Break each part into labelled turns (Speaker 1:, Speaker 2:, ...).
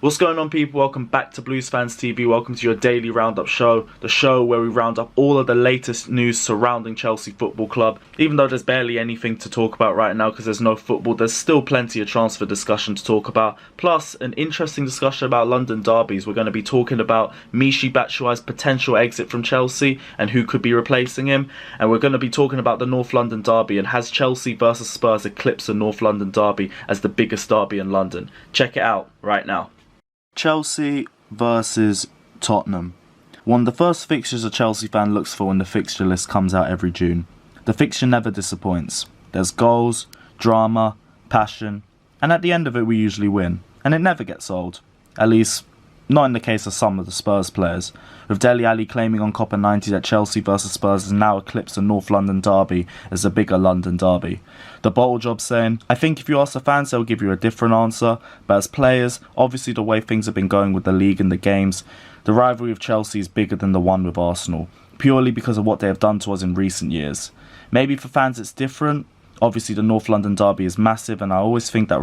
Speaker 1: What's going on, people? Welcome back to Blues Fans TV. Welcome to your daily roundup show, the show where we round up all of the latest news surrounding Chelsea Football Club. Even though there's barely anything to talk about right now because there's no football, there's still plenty of transfer discussion to talk about. Plus, an interesting discussion about London derbies. We're going to be talking about Batshuayi's potential exit from Chelsea and who could be replacing him. And we're going to be talking about the North London derby and has Chelsea versus Spurs eclipsed the North London derby as the biggest derby in London. Check it out right now. Chelsea versus Tottenham. One of the first fixtures a Chelsea fan looks for when the fixture list comes out every June. The fixture never disappoints. There's goals, drama, passion, and at the end of it we usually win. And it never gets old. At least, not in the case of some of the Spurs players. With Dele Alli claiming on Copper 90 that Chelsea versus Spurs has now eclipsed the North London derby as a bigger London derby. The bottle job saying, I think if you ask the fans they'll give you a different answer, but as players, obviously the way things have been going with the league and the games, the rivalry of Chelsea is bigger than the one with Arsenal, purely because of what they have done to us in recent years. Maybe for fans it's different. Obviously the North London derby is massive and I always think that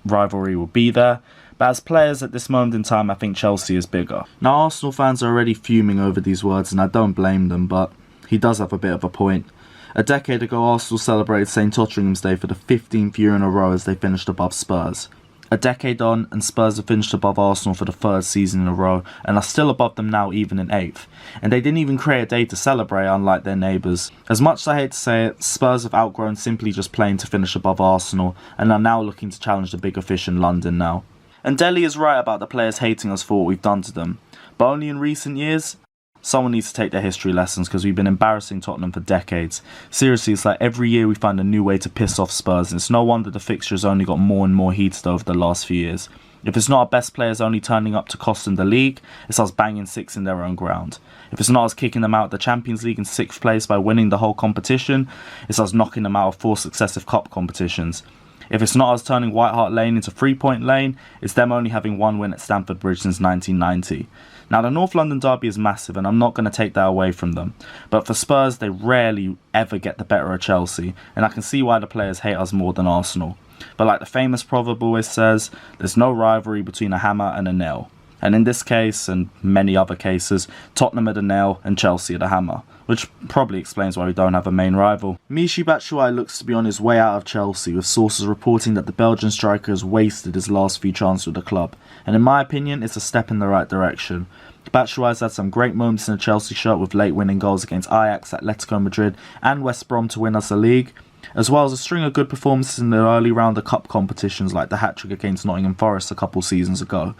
Speaker 1: rivalry will be there. But as players at this moment in time, I think Chelsea is bigger. Now Arsenal fans are already fuming over these words and I don't blame them, but he does have a bit of a point. A decade ago Arsenal celebrated St Totteringham's Day for the 15th year in a row as they finished above Spurs. A decade on and Spurs have finished above Arsenal for the third season in a row and are still above them now even in 8th. And they didn't even create a day to celebrate unlike their neighbours. As much as I hate to say it, Spurs have outgrown simply just playing to finish above Arsenal and are now looking to challenge the bigger fish in London now. And Dele is right about the players hating us for what we've done to them. But only in recent years, someone needs to take their history lessons because we've been embarrassing Tottenham for decades. Seriously, it's like every year we find a new way to piss off Spurs and it's no wonder the fixture has only got more and more heated over the last few years. If it's not our best players only turning up to cost them the league, it's us banging 6 in their own ground. If it's not us kicking them out of the Champions League in 6th place by winning the whole competition, it's us knocking them out of 4 successive cup competitions. If it's not us turning White Hart Lane into 3-point lane, it's them only having 1 win at Stamford Bridge since 1990. Now the North London derby is massive and I'm not going to take that away from them. But for Spurs, they rarely ever get the better of Chelsea and I can see why the players hate us more than Arsenal. But like the famous proverb always says, there's no rivalry between a hammer and a nail. And in this case, and many other cases, Tottenham are the nail and Chelsea are the hammer. Which probably explains why we don't have a main rival. Batshuayi looks to be on his way out of Chelsea, with sources reporting that the Belgian striker has wasted his last few chances with the club. And in my opinion, it's a step in the right direction. Batshuayi's had some great moments in a Chelsea shirt with late winning goals against Ajax, Atletico Madrid and West Brom to win us the league, as well as a string of good performances in the early round of cup competitions like the hat-trick against Nottingham Forest a couple seasons ago.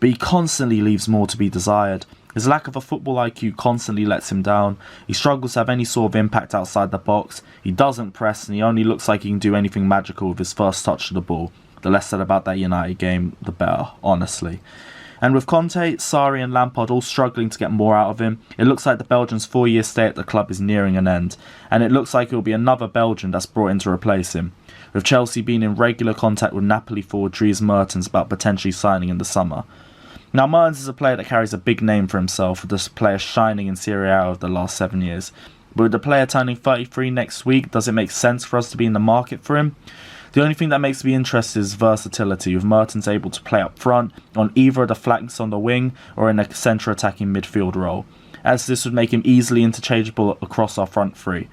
Speaker 1: But he constantly leaves more to be desired. His lack of a football IQ constantly lets him down. He struggles to have any sort of impact outside the box. He doesn't press and he only looks like he can do anything magical with his first touch of the ball. The less said about that United game, the better, honestly. And with Conte, Sarri and Lampard all struggling to get more out of him, it looks like the Belgian's 4-year stay at the club is nearing an end. And it looks like it will be another Belgian that's brought in to replace him. With Chelsea being in regular contact with Napoli forward Dries Mertens about potentially signing in the summer. Now Mertens is a player that carries a big name for himself, with this player shining in Serie A over the last 7 years. But with the player turning 33 next week, does it make sense for us to be in the market for him? The only thing that makes me interested is versatility, with Mertens able to play up front, on either of the flanks on the wing, or in a centre attacking midfield role, as this would make him easily interchangeable across our front three.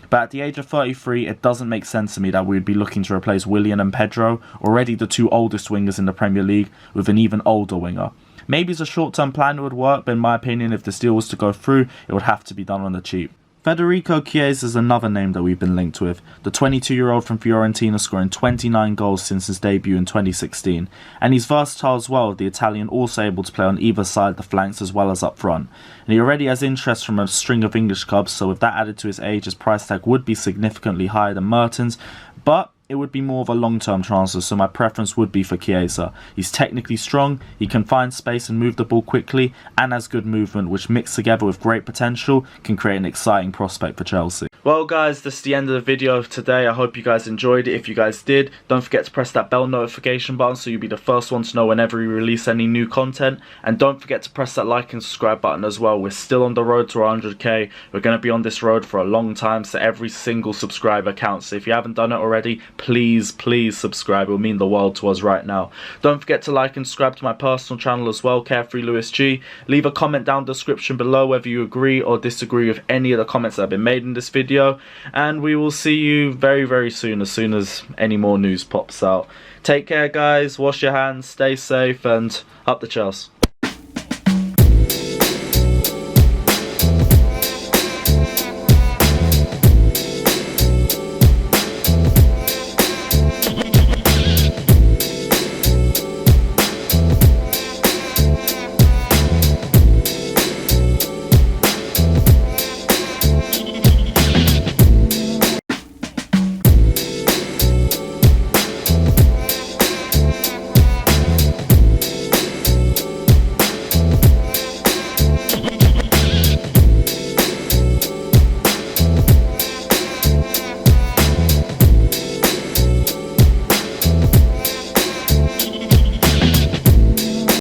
Speaker 1: But at the age of 33, it doesn't make sense to me that we would be looking to replace Willian and Pedro, already the 2 oldest wingers in the Premier League, with an even older winger. Maybe it's a short-term plan that would work, but in my opinion, if this deal was to go through, it would have to be done on the cheap. Federico Chiesa is another name that we've been linked with, the 22-year-old from Fiorentina scoring 29 goals since his debut in 2016, and he's versatile as well, with the Italian also able to play on either side of the flanks as well as up front. And he already has interest from a string of English clubs, so with that added to his age, his price tag would be significantly higher than Mertens, but it would be more of a long-term transfer, so my preference would be for Chiesa. He's technically strong, he can find space and move the ball quickly, and has good movement, which mixed together with great potential can create an exciting prospect for Chelsea. Well guys, this is the end of the video of today. I hope you guys enjoyed it. If you guys did, don't forget to press that bell notification button so you'll be the first one to know whenever we release any new content. And don't forget to press that like and subscribe button as well. We're still on the road to 100k. We're going to be on this road for a long time, so every single subscriber counts. So if you haven't done it already, please subscribe. It will mean the world to us right now. Don't forget to like and subscribe to my personal channel as well, Carefree Lewis G. Leave a comment down in the description below whether you agree or disagree with any of the comments that have been made in this video, and we will see you very soon as any more news pops out. Take care guys, wash your hands, stay safe, and up the Chelsea.